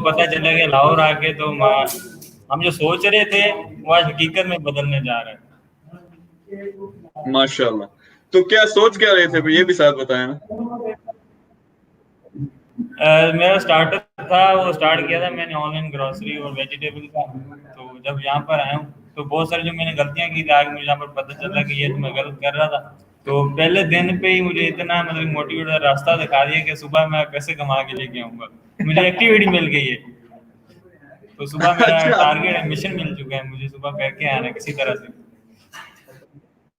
पता चला कि लाहौर आके तो हम जो सोच रहे थे वो आज हकीकत में बदलने जा रहा है। माशाल्लाह। तो क्या सोच क्या रहे थे, ये भी साथ बताया ना। मेरा स्टार्टअप था, वो स्टार्ट किया था मैंने ऑनलाइन ग्रोसरी और वेजिटेबल का। तो जब यहाँ पर आया हूँ तो बहुत सारी जो मैंने गलतियाँ की थी आज मुझे यहाँ पर पता चला कि ये तो मैं गलत कर रहा था। तो पहले दिन पे ही मुझे इतना मतलब मोटिवेट रास्ता दिखा दिया कि सुबह मैं पैसे कमा के लेके आऊँगा, मुझे एक्टिविटी मिल गई है। तो सुबह मेरा अच्छा टारगेट मिशन मिल चुका है, मुझे सुबह करके आना किसी तरह से।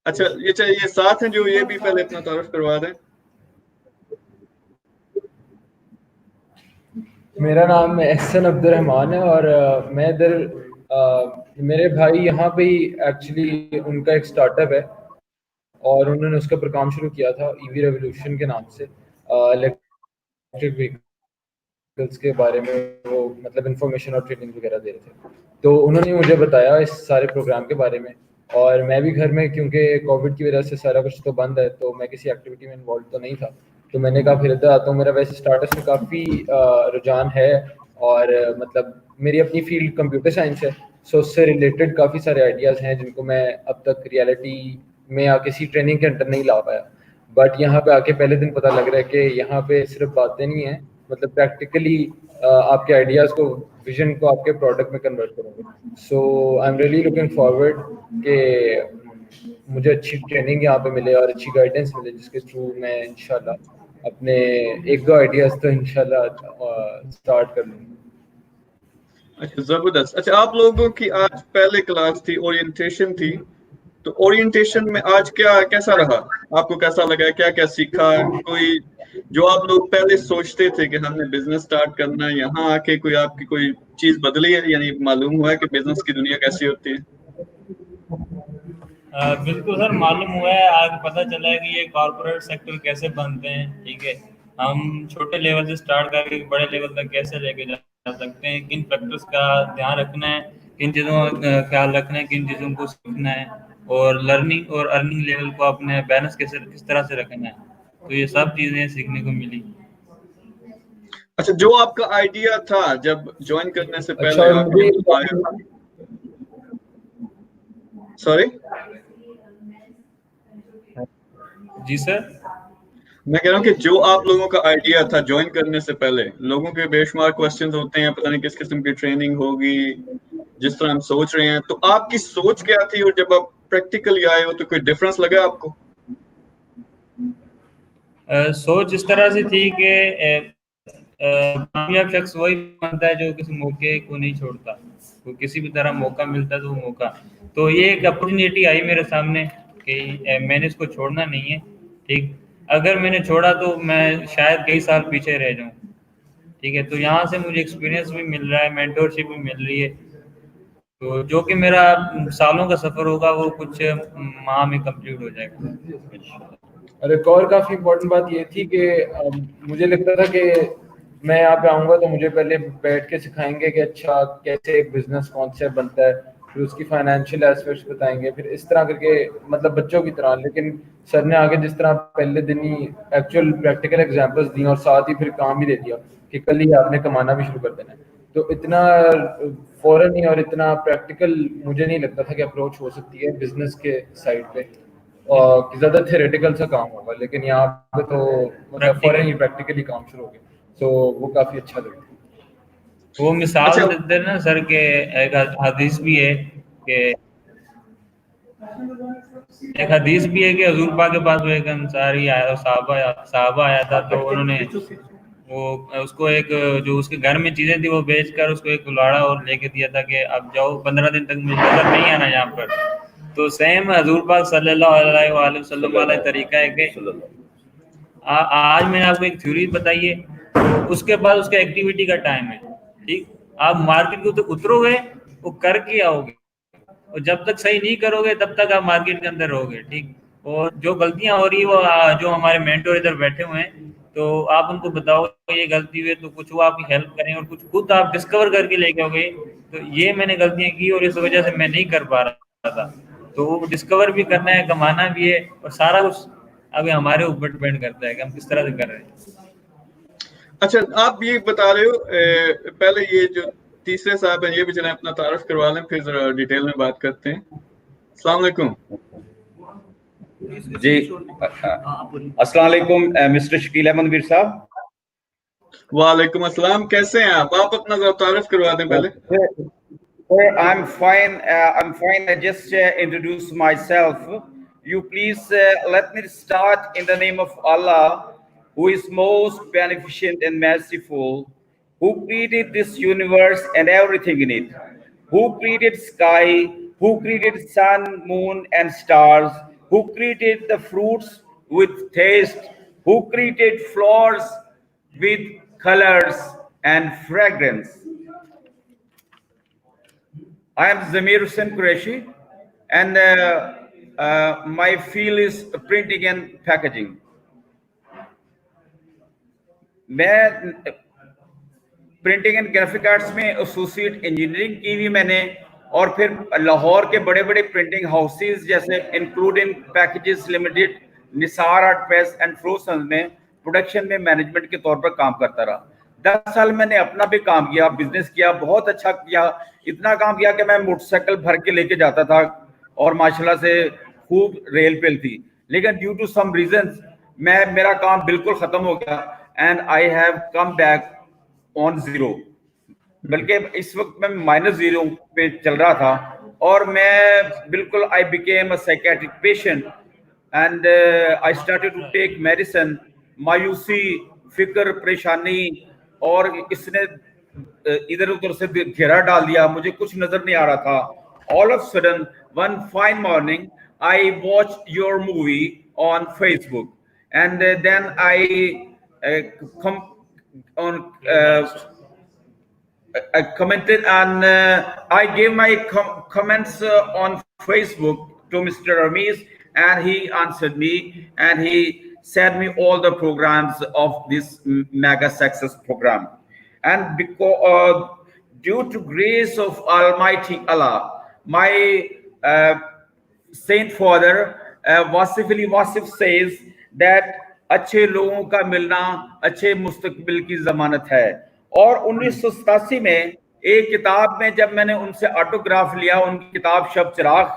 अच्छा, ये साथ हैं जो ये भी पहले अपना तारुफ करवा दें। मेरा नाम एहसन अब्दुर्रहमान है और मैं इधर मेरे भाई यहाँ पे ही एक्चुअली उनका एक स्टार्टअप है और उन्होंने उसके ऊपर काम शुरू किया था ईवी रेवोल्यूशन के नाम से। इलेक्ट्रिक व्हीकल्स के बारे में वो मतलब इंफॉर्मेशन और ट्रेनिंग वगैरह दे रहे थे। तो उन्होंने मुझे बताया इस सारे प्रोग्राम के बारे में और मैं भी घर में क्योंकि कोविड की वजह से सारा कुछ तो बंद है तो मैं किसी एक्टिविटी में इन्वॉल्व तो नहीं था। तो मैंने कहा फिर इधर आता हूँ। मेरा वैसे स्टार्टअप में काफ़ी रुझान है और मतलब मेरी अपनी फील्ड कंप्यूटर साइंस है। सो उससे रिलेटेड काफ़ी सारे आइडियाज़ हैं जिनको मैं अब तक रियलिटी में या किसी ट्रेनिंग के अंदर नहीं ला पाया। बट यहाँ पे आके पहले दिन पता लग रहा है कि यहाँ पे सिर्फ बातें नहीं हैं, मतलब प्रैक्टिकली आपके आइडियाज़ को विजन को आपके प्रोडक्ट में कन्वर्ट करोगे। So I am really looking forward कि मुझे अच्छी ट्रेनिंग यहाँ पे मिले और अच्छी गाइडेंस मिले जिसके थ्रू मैं इंशाल्लाह अपने एक दो आइडियाज़ तो इंशाल्लाह स्टार्ट कर लूँगा। अच्छा जबरदस्त। अच्छा, आप लोगों की आज पहले क्लास थी, ओरिएंटेशन थी, तो ओरिएंटेशन में आज कैसा रहा, आपको कैसा लगा, क्या क्या सीखा? कोई जो आप लोग पहले सोचते थे कि हमने बिजनेस स्टार्ट करना है, यहाँ आके कोई आपकी कोई चीज बदली है, यानी मालूम हुआ है कि बिजनेस की दुनिया कैसी होती है? बिल्कुल सर, मालूम हुआ है, आज पता चला है कि ये कॉर्पोरेट सेक्टर कैसे बनते हैं। ठीक है, हम छोटे लेवल से स्टार्ट करके बड़े लेवल तक कैसे लेके जा सकते हैं, किन फैक्टर्स का ध्यान रखना है, किन चीज़ों का ख्याल रखना है, किन चीज़ों को सीखना है और लर्निंग और अर्निंग लेवल को अपने बैलेंस किस तरह से रखना है। तो ये सब चीज़ें सीखने को मिली। अच्छा, जो आपका आइडिया था जब ज्वाइन करने से अच्छा, पहले और आपके मुझे आया, सॉरी जी सर, मैं कह रहा हूँ कि जो आप लोगों का आइडिया था ज्वाइन करने से पहले, लोगों के बेशुमार क्वेश्चंस होते हैं, पता नहीं किस किस्म की ट्रेनिंग होगी, जिस तरह हम सोच रहे हैं, तो आपकी सोच क्या थी और जब आप प्रैक्टिकली आए हो तो कोई डिफरेंस लगा आपको? सोच इस तरह से थी कि कामयाब शख्स वही बनता है जो किसी मौके को नहीं छोड़ता। तो किसी भी तरह मौका मिलता है तो वो मौका, तो ये एक अपॉर्चुनिटी आई मेरे सामने कि मैंने इसको छोड़ना नहीं है। ठीक, अगर मैंने छोड़ा तो मैं शायद कई साल पीछे रह जाऊं। ठीक है, तो यहाँ से मुझे एक्सपीरियंस भी मिल रहा है, मेंटोरशिप भी मिल रही है। तो जो कि मेरा सालों का सफर होगा वो कुछ माह में कंप्लीट हो जाएगा। और एक और काफ़ी इम्पोर्टेंट बात ये थी कि मुझे लगता था कि मैं यहाँ पे आऊँगा तो मुझे पहले बैठ के सिखाएंगे कि अच्छा कैसे एक बिजनेस कॉन्सेप्ट बनता है, फिर उसकी फाइनेंशियल एस्पेक्ट्स बताएंगे, फिर इस तरह करके मतलब बच्चों की तरह। लेकिन सर ने आगे जिस तरह पहले दिन ही एक्चुअल प्रैक्टिकल एग्जांपल्स दी और साथ ही फिर काम भी दे दिया कि कल ही आपने कमाना भी शुरू कर देना है, तो इतना फौरन ही और इतना प्रैक्टिकल मुझे नहीं लगता था कि अप्रोच हो सकती है बिजनेस के साइड पे और ज़्यादा थ्योरेटिकल सा काम होगा। लेकिन यहाँ पे तो मतलब फौरन ही प्रैक्टिकली काम शुरू हो गया, तो वो काफ़ी अच्छा लगा। वो मिसाल अच्छा, देते हैं ना सर के, एक हदीस भी है कि कि हजूर पाक के पास वो एक अंसारी आया, साहबा आया था, तो उन्होंने वो उसको एक जो उसके घर में चीजें थी वो बेचकर उसको एक कुल्हाड़ा और लेके दिया था कि अब जाओ 15 दिन तक मुझे नजर नहीं आना यहाँ पर। तो सेम हजूर पाक सल्लल्लाहु अलैहि वसल्लम वाला तरीका है कि आज मैंने आपको एक थ्योरी बताई है, तो उसके बाद उसका एक्टिविटी का टाइम है। ठीक, आप मार्केट को तो उतरोगे, वो करके आओगे, और जब तक सही नहीं करोगे तब तक आप मार्केट के अंदर रहोगे। ठीक, और जो गलतियां हो रही है वो जो हमारे मेंटोर इधर बैठे हुए हैं, तो आप उनको बताओ ये गलती हुई है तो कुछ वो आपकी हेल्प करें और कुछ खुद आप डिस्कवर करके लेके आओगे तो ये मैंने गलतियां की और इस वजह से मैं नहीं कर पा रहा था। तो वो डिस्कवर भी करना है, कमाना भी है, और सारा कुछ अभी हमारे ऊपर डिपेंड करता है कि हम किस तरह से कर रहे हैं। अच्छा, आप ये बता रहे हो, पहले ये जो तीसरे साहब हैं ये भी चलें अपना तारुफ करवा लें, फिर जरा डिटेल में बात करते हैं। अस्सलाम वालेकुम। जी, अस्सलाम वालेकुम मिस्टर शकील अहमद मीर साहब। वालेकुम अस्सलाम, कैसे हैं आप अपना जरा तारुफ करवा दें पहले। I'm fine. I'm fine. I just introduce myself. You please let me start in the name of Allah, who is most beneficent and merciful, who created this universe and everything in it, who created sky, who created sun, moon, and stars, who created the fruits with taste, who created flowers with colors and fragrance. I am Zamir Hussain Qureshi, and my field is printing and packaging. मैं printing and graphic arts में associate engineering की हुई मैंने, और फिर लाहौर के बड़े बड़े प्रिंटिंग हाउसेज जैसे including packages limited, Nisar art press and फ्रोसन में प्रोडक्शन में मैनेजमेंट के तौर पर काम करता रहा। 10 साल मैंने अपना भी काम किया, बिजनेस किया, बहुत अच्छा किया। इतना काम किया कि मैं मोटरसाइकिल भर के लेके जाता था और माशाल्लाह से खूब रेल पेल थी, लेकिन ड्यू टू सम रीजंस मेरा काम बिल्कुल खत्म हो गया and I have come back on zero, बल्कि इस वक्त मैं -0 पे चल रहा था। और मैं बिल्कुल I became a psychiatric patient and I started to take medicine. मायूसी, फिक्र, परेशानी और इसने इधर उधर से घेरा डाल दिया, मुझे कुछ नजर नहीं आ रहा था। All of sudden one fine morning I watch your movie on Facebook and then I I commented and I gave my comments on Facebook to Mr. Ramesh, and he answered me and he sent me all the programs of this mega success program. And because due to grace of Almighty Allah, my Saint Father Wasif Ali Wasif says that अच्छे लोगों का मिलना अच्छे मुस्तकबिल की जमानत है। और 1987 में एक किताब में जब मैंने उनसे ऑटोग्राफ लिया, उनकी किताब शब चिराग,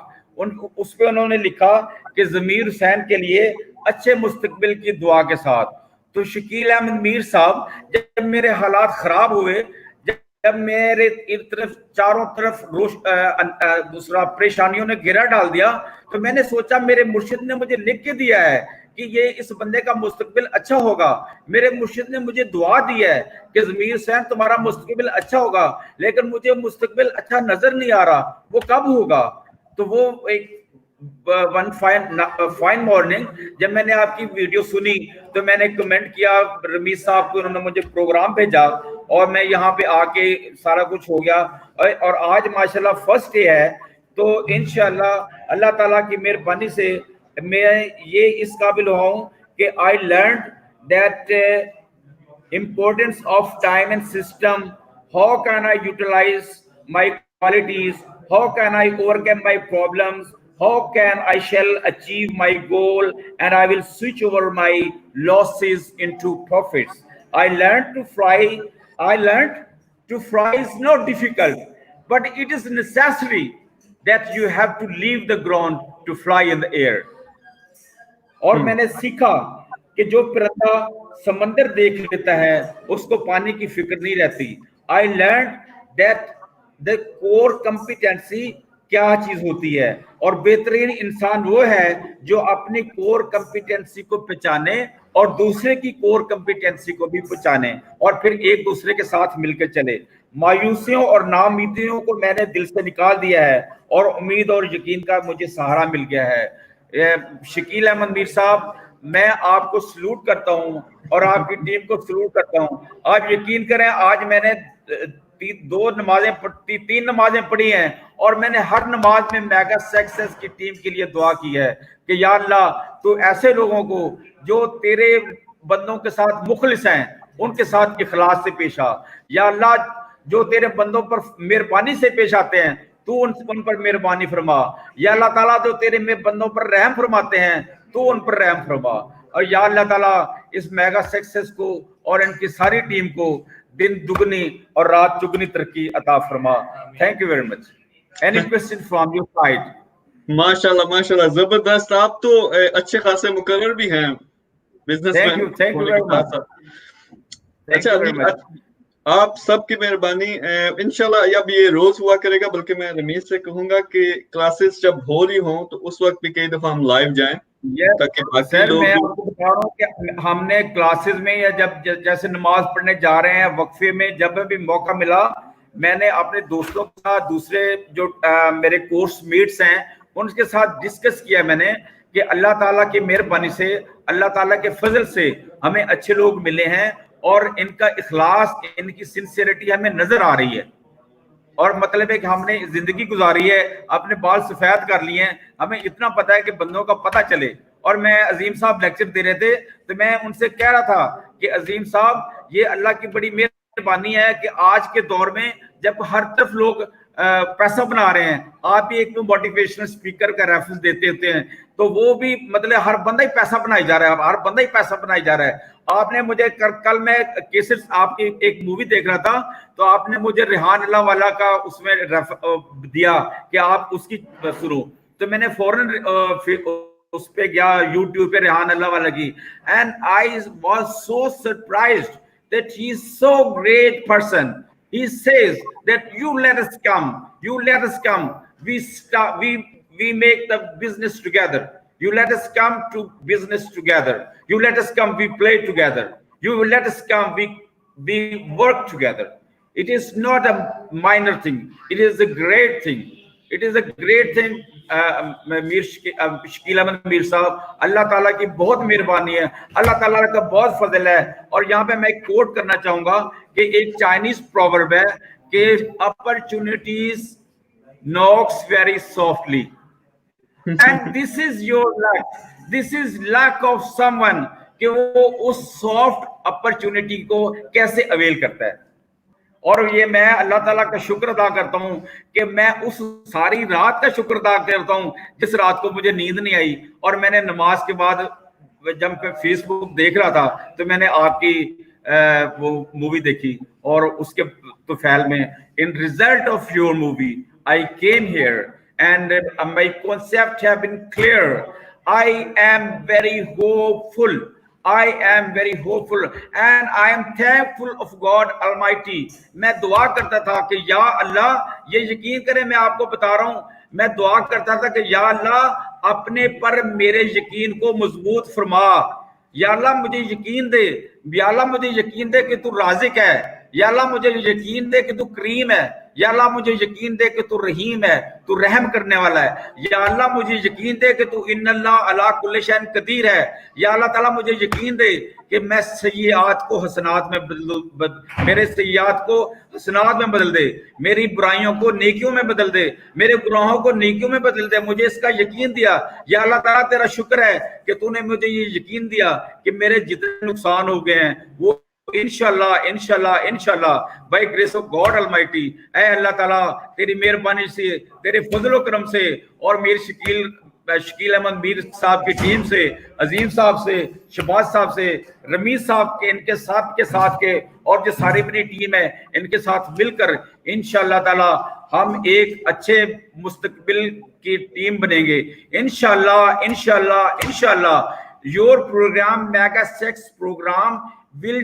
उस पे उन्होंने लिखा कि ज़मीर हुसैन के लिए अच्छे मुस्तकबिल की दुआ के साथ। तो शकील अहमद मीर साहब, जब मेरे हालात खराब हुए, जब मेरे तरफ चारों तरफ दूसरा परेशानियों ने घेरा डाल दिया, तो मैंने सोचा मेरे मुर्शिद ने मुझे लिख के दिया है कि ये इस बंदे का मुस्तकबिल अच्छा होगा। मेरे मुर्शिद ने मुझे दुआ दी है कि ज़मीर हुसैन तुम्हारा मुस्तकबिल अच्छा होगा, लेकिन मुझे मुस्तकबिल अच्छा नजर नहीं आ रहा, वो कब होगा? तो वो एक वन फाइन मॉर्निंग जब मैंने आपकी वीडियो सुनी तो मैंने कमेंट किया रमीज साहब को, उन्होंने मुझे प्रोग्राम भेजा और मैं यहाँ पे आके सारा कुछ हो गया। और आज माशाल्लाह फर्स्ट डे है, तो इंशाल्लाह अल्लाह ताला की मेहरबानी से मैं ये इस काबिल हुआ हूँ कि I learn that importance of time and system. How can I utilize my qualities? How can I overcome my problems? How can I shall achieve my goal? And I will switch over my losses into profits. I learned to fly. I learned to fly is not difficult, but it is necessary that you have to leave the ground to fly in the air. और मैंने सीखा कि जो परिंदा समंदर देख लेता है उसको पानी की फिक्र नहीं रहती। I learn that the core competency क्या चीज होती है, और बेहतरीन इंसान वो है जो अपनी कोर कॉम्पिटेंसी को पहचाने और दूसरे की कोर कॉम्पिटेंसी को भी पहचाने और फिर एक दूसरे के साथ मिलकर चले। मायूसियों और नाउमीदियों को मैंने दिल से निकाल दिया है और उम्मीद और यकीन का मुझे सहारा मिल गया है। शकील अहमद मीर साहब, मैं आपको सलूट करता हूं और आपकी टीम को सलूट करता हूं। आप यकीन करें, आज मैंने 3 नमाजें पढ़ी हैं और मैंने हर नमाज में मेगा सक्सेस की टीम के लिए दुआ की है कि या अल्लाह तो ऐसे लोगों को जो तेरे बंदों के साथ मुखलिस हैं उनके साथ इखलास से पेश आ। या अल्लाह जो तेरे बंदों पर मेहरबानी से पेश आते हैं तू उन पर मेहरबानी फरमा। या अल्लाह ताला जो तेरे में बंदों पर रहम फरमाते हैं तू उन पर रहम फरमा। और या अल्लाह ताला इस मेगा सक्सेस को और इनकी सारी टीम को दिन दुगनी और रात चुगनी तरक्की अता फरमा। Thank you very much. Any question from your side? माशाल्लाह माशाल्लाह, जबरदस्त। आप तो अच्छे खासे मुकर्रर भी हैं businessman. Thank you very much. अच्छा, आप सबकी मेहरबानी। इंशाल्लाह अब ये रोज हुआ करेगा, बल्कि मैं रमेश से कहूंगा कि क्लासेस जब हो रही हों तो उस वक्त भी कई दफा हम लाइव जाएं, ताकि बाकी सर लोग मैं आपको बता रहा हूँ कि हमने क्लासेस में या जब जैसे नमाज पढ़ने जा रहे हैं वक्फे में, जब भी मौका मिला मैंने अपने दोस्तों के साथ, दूसरे जो मेरे कोर्स मेट्स हैं उनके साथ डिस्कस किया मैंने कि अल्लाह ताला की मेहरबानी से, अल्लाह ताला के फजल से हमें अच्छे लोग मिले हैं और इनका इखलास, इनकी सिंसियरिटी हमें नजर आ रही है। और मतलब है कि हमने जिंदगी गुजारी है, अपने बाल सफेद कर लिए हैं, हमें इतना पता है कि बंदों का पता चले। और मैं अजीम साहब लेक्चर दे रहे थे तो मैं उनसे कह रहा था कि अजीम साहब ये अल्लाह की बड़ी मेहरबानी है कि आज के दौर में जब हर तरफ लोग पैसा बना रहे हैं, आप भी एक मोटिवेशनल स्पीकर का रेफरेंस देते होते हैं, तो वो भी मतलब हर बंदा ही पैसा बनाई जा रहा है, हर बंदा ही पैसा बनाई जा रहा है। आपने मुझे कल मैं केसेट आपकी एक मूवी देख रहा था तो आपने मुझे रेहान अल्लाह वाला का उसमें दिया कि आप उसकी सुनो, तो मैंने फौरन उस पे गया यूट्यूब पे रेहान अल्लाह वाला की, and I was so surprised that he is so great person. He says that you let us come, we make the business together. You let us come to business together. You let us come, we play together. You let us come, we work together. It is not a minor thing. It is a great thing. It is a great thing. Shakeel Ahmed Mir साहब, अल्लाह ताला की बहुत मेहरबानी है, अल्लाह ताला का बहुत फजल है। और यहाँ पे मैं एक कोट करना चाहूंगा कि एक चाइनीज प्रोवर्ब है कि opportunities knocks very softly and this is your luck, this is luck of someone कि वो उस सॉफ्ट अपॉर्चुनिटी को कैसे अवेल करता है। और ये मैं अल्लाह ताला का शुक्र अदा करता हूँ कि मैं उस सारी रात का शुक्र अदा करता हूँ जिस रात को मुझे नींद नहीं आई। और मैंने नमाज के बाद जब मैं फेसबुक देख रहा था तो मैंने आपकी वो मूवी देखी और उसके तो फैल में in result of your movie I came here and my concept have been clear. I am very hopeful, I am very hopeful and I am thankful of God Almighty. मैं दुआ करता था कि या अल्लाह, ये यकीन करें मैं आपको बता रहा हूँ, मैं दुआ करता था कि या अल्लाह अपने पर मेरे यकीन को मजबूत फरमा। या अल्लाह मुझे यकीन दे, या अल्लाह मुझे यकीन दे कि तू राज़िक है, या अल्लाह मुझे यकीन दे कि तू करीम है, या अल्लाह मुझे यकीन दे कि तू रहीम है, तू रहम करने वाला है। या अल्लाह मुझे यकीन दे कि तू इन्नल्लाह अला कुल्लि शैइन कदीर है। या अल्लाह ताला मुझे यकीन दे कि मैं सय्यात को हसनात में मेरे सय्यात को हसनात में बदल दे, मेरी बुराइयों को नेकियों में बदल दे, मेरे गुनाहों को नेकियों में बदल दे। मुझे इसका यकीन दिया। या अल्लाह ताला तेरा शुक्र है कि तूने मुझे ये यकीन दिया कि मेरे जितने नुकसान हो गए हैं वो इंशाल्लाह इंशाल्लाह इंशाल्लाह by grace of God almighty, ऐ अल्लाह ताला तेरी मेहरबानी से, तेरे फजल करम से और मेरे शकील अहमद मीर साहब की टीम से, अजीम साहब से, शहबाज साहब से, रमीज साहब के, इनके साथ के और जो सारी मेरी टीम है इनके साथ मिलकर इंशाल्लाह ताला हम एक अच्छे मुस्तकबिल की टीम बनेंगे इंशाल्लाह इंशाल्लाह इंशाल्लाह। Your program mega sex program will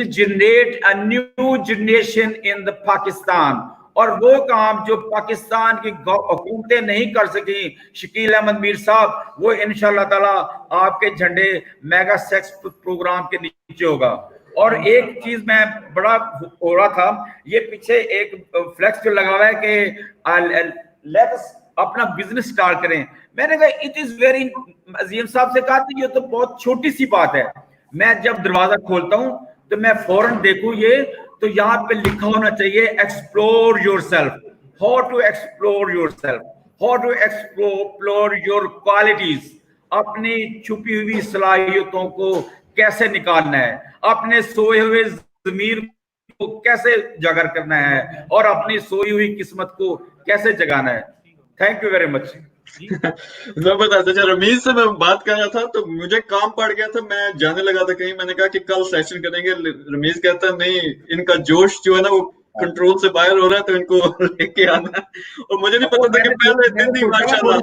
generate a new generation in the Pakistan। और वो काम जो पाकिस्तान की हुकूमतें नहीं कर सकी शकील अहमद मीर साहब, वो इंशाल्लाह ताला आपके झंडे मेगा सेक्स प्रोग्राम के नीचे होगा। और एक चीज मैं बड़ा हो रहा था, ये पीछे एक फ्लेक्स जो लगा हुआ है कि लेट्स अपना बिजनेस स्टार्ट करें। मैंने कहा इट इज वेरी, अजीम साहब से कहा था ये तो बहुत छोटी सी बात है। मैं जब दरवाजा खोलता हूं तो मैं फौरन देखूं ये तो यहाँ पे लिखा होना चाहिए explore yourself, how to explore yourself, how to explore your qualities, अपनी छुपी हुई सलाहियतों को कैसे निकालना है, अपने सोए हुए ज़मीर को कैसे जागर करना है और अपनी सोई हुई किस्मत को कैसे जगाना है। Thank you very much. जबरदस्त। अच्छा, रमीज से मैं बात कर रहा था तो मुझे काम पड़ गया था, मैं जाने लगा था कहीं। मैंने कहा कि कल सेशन करेंगे, रमीज कहता नहीं, इनका जोश जो है ना वो कंट्रोल से बाहर हो रहा है, तो इनको लेके आना है। और मुझे नहीं पता था कि पहले दिन ही माशाल्लाह।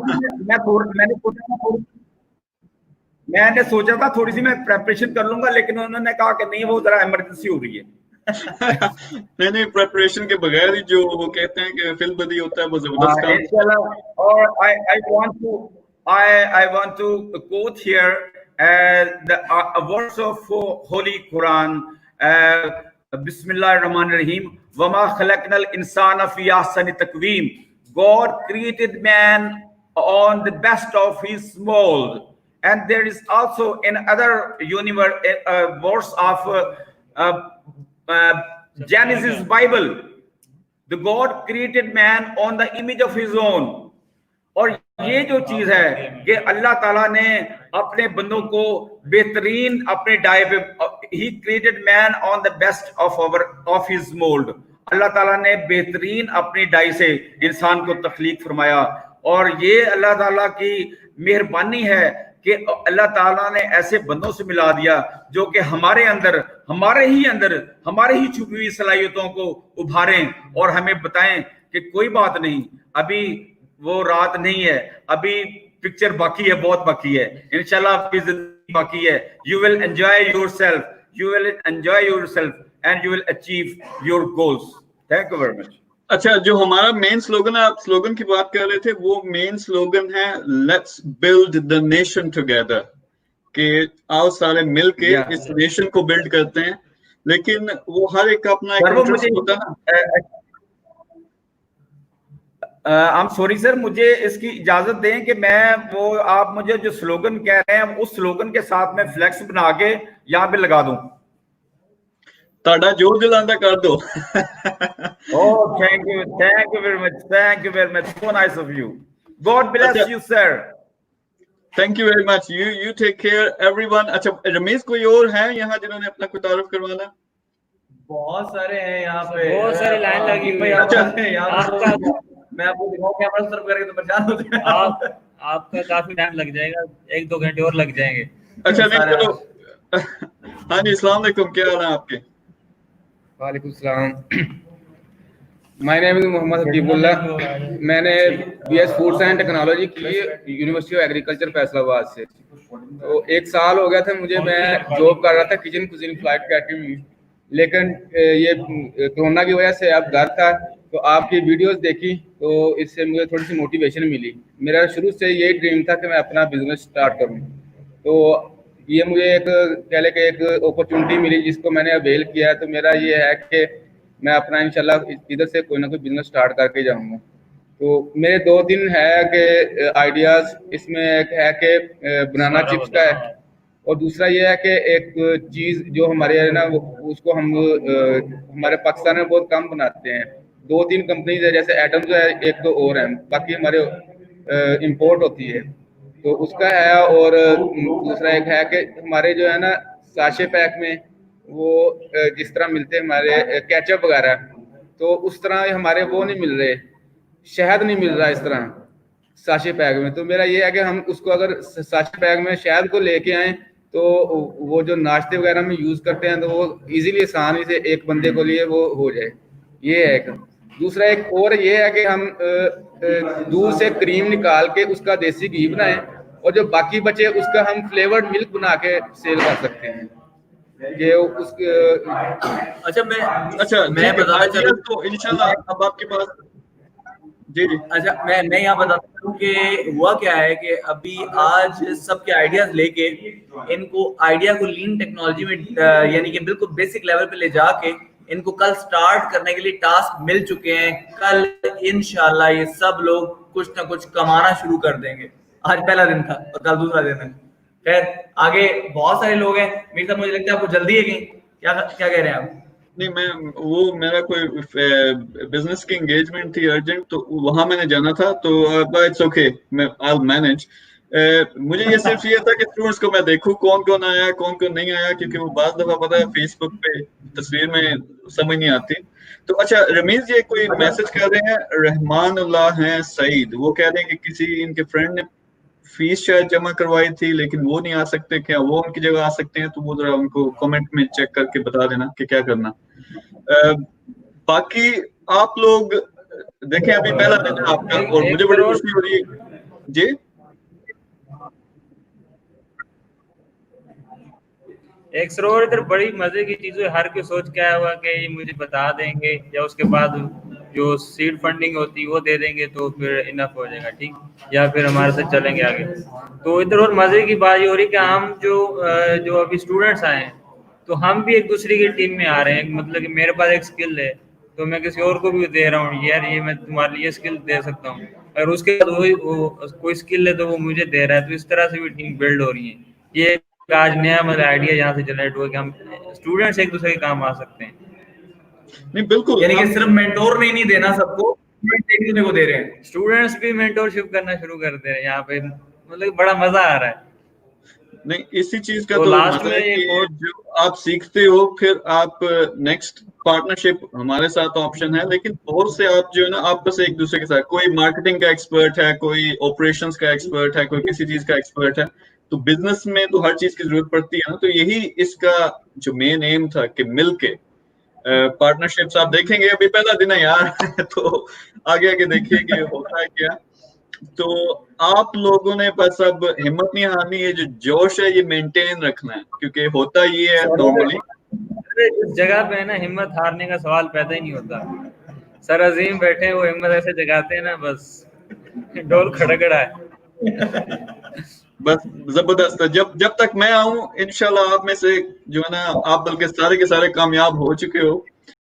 मैंने सोचा था थोड़ी सी मैं प्रेपरेशन कर लूंगा, लेकिन उन्होंने कहा कि नहीं, वो जरा इमरजेंसी हो रही है। नहीं, प्रेपरेशन के बगैर ही जो वो कहते हैं कि फिल्म बदी होता है, वो जबरदस्त काम। इंशाल्लाह। और I want to quote here the words of Holy Quran. Bismillahir-Rahmanir-Rahim. Wama khalaqnal insana fi ahsani taqweem. God created man on the best of his mold. And there is also in other universe verse of Genesis Bible, the God created man on the image of his own. اور یہ جو چیز ہے کہ اللہ تعالیٰ نے اپنے بندوں کو بہترین اپنے ڈائی پہ he created man on the best of his mold. اللہ تعالیٰ نے بہترین اپنی ڈائی سے انسان کو تخلیق فرمایا. اور یہ اللہ تعالیٰ کی مہربانی ہے کہ اللہ تعالیٰ نے ایسے بندوں سے ملا دیا جو کہ ہمارے اندر ہمارے ہی چھپی ہوئی صلاحیتوں کو ابھاریں اور ہمیں بتائیں کہ کوئی بات نہیں، ابھی وہ رات نہیں ہے، ابھی پکچر باقی ہے، بہت باقی ہے، انشاءاللہ آپ کی زندگی باقی ہے. You will enjoy yourself and you will achieve your goals. Thank you very much. اچھا، جو ہمارا مین سلوگن ہے، آپ سلوگن کی بات کر رہے تھے، وہ مین سلوگن ہے let's build the nation together, کہ آؤ سارے مل کے اس نیشن کو بلڈ کرتے ہیں. لیکن وہ ہر ایک کا اپنا ایک انٹرسٹ ہوتا ہے. I'm sorry sir، مجھے اس کی اجازت دیں کہ میں وہ آپ مجھے جو سلوگن کہہ رہے ہیں اس سلوگن کے ساتھ میں فلیکس بنا کے یہاں پہ لگا دوں. تاڑا جو دل آندہ کر دو. Oh, thank you very much. So nice of you. God bless you sir. Thank you very much. You take care everyone. اچھا رمیز، کوئی اور ہیں یہاں جنہوں نے اپنا کوئی تعارف کروانا؟ بہت سارے ہیں یہاں پہ، بہت ساری لائن لگی ہوئی ہے. میں آپ کو دکھاؤں کیمرہ طرف کر کے تو پریشان ہوتے ہیں. آپ کا کافی ٹائم لگ جائے گا، 1-2 گھنٹے اور لگ جائیں گے. اچھا نہیں چلو. ہاں جی، السلام علیکم، کیا حال ہے آپ کے؟ وعلیکم السلام. مائی نیم از محمد حبیب اللہ. میں نے BS فوڈ سائنس ٹیکنالوجی کی یونیورسٹی آف ایگریکلچر فیصل آباد سے. تو 1 سال ہو گیا تھا مجھے، میں جاب کر رہا تھا کچن کوزین فلائٹ کیٹرنگ میں، لیکن یہ کورونا کی وجہ سے اب گھر تھا تو آپ کی ویڈیوز دیکھی تو اس سے مجھے تھوڑی سی موٹیویشن ملی. میرا شروع سے یہی ڈریم تھا کہ میں اپنا بزنس سٹارٹ کروں. تو یہ مجھے ایک کہہ لے کہ ایک اپرچونٹی ملی جس کو میں نے اویل کیا. تو میرا یہ ہے کہ میں اپنا انشاءاللہ ادھر سے کوئی نہ کوئی بزنس سٹارٹ کر کے جاؤں گا. تو میرے 2-3 ہے کہ آئیڈیاز. اس میں ایک ہے کہ بنانا چپس کا ہے، اور دوسرا یہ ہے کہ ایک چیز جو ہمارے ہے نا اس کو ہم ہمارے پاکستان میں بہت کم بناتے ہیں. 2-3 کمپنیز ہے جیسے ایٹمز ہے، 1-2 اور ہیں، باقی ہمارے امپورٹ ہوتی ہے تو اس کا ہے. اور دوسرا ایک ہے کہ ہمارے جو ہے نا ساشے پیک میں وہ جس طرح ملتے ہیں ہمارے کیچپ وغیرہ، تو اس طرح ہمارے وہ نہیں مل رہے، شہد نہیں مل رہا اس طرح ساشے پیک میں. تو میرا یہ ہے کہ ہم اس کو اگر ساشے پیک میں شہد کو لے کے آئیں تو وہ جو ناشتے وغیرہ میں یوز کرتے ہیں تو وہ ایزیلی آسانی سے ایک بندے کو لیے وہ ہو جائے. یہ ہے ایک. دوسرا ایک اور یہ ہے کہ ہم دودھ سے کریم نکال کے اس کا دیسی گھی بنائیں، اور جو باقی بچے اس کا ہم فلیورڈ ملک بنا کے سیل کر سکتے ہیں. کہ اس اچھا میں بتاتا چلوں تو انشاءاللہ اب آپ کے پاس جی. اچھا میں یہاں بتاتا ہوں کہ ہوا کیا ہے کہ ابھی آج سب کے آئیڈیاز لے کے ان کو آئیڈیا کو لین ٹیکنالوجی میں یعنی کہ بالکل بیسک لیول پہ لے جا کے ان کو کل سٹارٹ کرنے کے لیے ٹاسک مل چکے ہیں. کل انشاءاللہ یہ سب لوگ کچھ نہ کچھ کمانا شروع کر دیں گے. آج پہلا دن تھا اور کل دوسرا دن ہے. خیر آگے بہت سارے لوگ ہیں. میرے صاحب مجھے لگتا ہے آپ کو جلدی ہے کہیں، کیا کہہ رہے ہیں آپ؟ نہیں، میں وہ میرا کوئی بزنس کی انگیجمنٹ تھی ارجنٹ، تو وہاں میں نے جانا تھا. تو اٹس اوکے، میں آئی مینج. मुझे ये सिर्फ ये था कि स्टूडेंट्स को मैं देखूं कौन कौन आया कौन कौन नहीं आया, क्योंकि वो बात दफा पता है फेसबुक पे तस्वीर में समझ नहीं आती। तो अच्छा रमीज ये कोई मैसेज कर रहे हैं, रहमान उल्लाह हैं सईद, वो कह रहे हैं कि किसी इनके फ्रेंड ने फीस शायद जमा करवाई थी लेकिन वो नहीं आ सकते, क्या वो उनकी जगह आ सकते हैं? तो वो जरा उनको कमेंट में चेक करके बता देना कि क्या करना। बाकी आप लोग देखें अभी पहला दिन है आपका और मुझे बड़ी खुशी हो रही है जी। एक सरोवर इधर बड़ी मजे की चीज है, हर कोई सोच के आया हुआ कि ये मुझे बता देंगे या उसके बाद जो सीड फंडिंग होती है वो दे देंगे तो फिर इनफ हो जाएगा, ठीक, या फिर हमारे साथ चलेंगे आगे। तो इधर और मजे की बात ये हो रही कि हम जो अभी स्टूडेंट्स आए हैं तो हम भी एक दूसरे की टीम में आ रहे हैं, मतलब कि मेरे पास एक स्किल है तो मैं किसी और को भी दे रहा हूँ यार ये मैं तुम्हारे लिए स्किल दे सकता हूँ, और उसके बाद वो कोई स्किल है तो वो मुझे दे रहा है, तो इस तरह से भी टीम बिल्ड हो रही है। ये आज नया मतलब आइडिया यहाँ से जनरेट हुआ कि हम स्टूडेंट्स एक दूसरे के काम आ सकते हैं। नहीं बिल्कुल, यानी कि सिर्फ मेंटोर नहीं देना सबको, एक दूसरे को दे रहे हैं, स्टूडेंट्स भी मेंटोरशिप करना शुरू कर दे रहे हैं यहाँ पे, मतलब बड़ा मजा आ रहा है। नहीं इसी चीज का तो तो लास्ट मजा है में कि जो आप सीखते हो फिर आप नेक्स्ट पार्टनरशिप हमारे साथ ऑप्शन है, लेकिन बहुत से आप जो है ना आपस एक दूसरे के साथ, कोई मार्केटिंग का एक्सपर्ट है, कोई ऑपरेशंस का एक्सपर्ट है, कोई किसी चीज का एक्सपर्ट है, तो बिजनेस में तो हर चीज की जरूरत पड़ती है ना। तो यही इसका जो मेन एम था कि मिलके पार्टनरशिप्स आप देखेंगे अभी पहला दिन है यार तो आगे आगे देखिए कि होता है क्या। तो आप लोगों ने बस अब हिम्मत नहीं हारनी है, जो जोश है ये मेंटेन रखना है, क्योंकि होता ये है नॉर्मली इस जगह पे है ना हिम्मत हारने का सवाल पैदा ही नहीं होता। सर अजीम बैठे हैं वो हिम्मत ऐसे जगाते हैं ना बस डोल खड़गड़ा है। बस जबरदस्त है। जब तक मैं आऊं इंशाल्लाह आप में से जो है ना आप बल्कि सारे के सारे कामयाब हो चुके हो,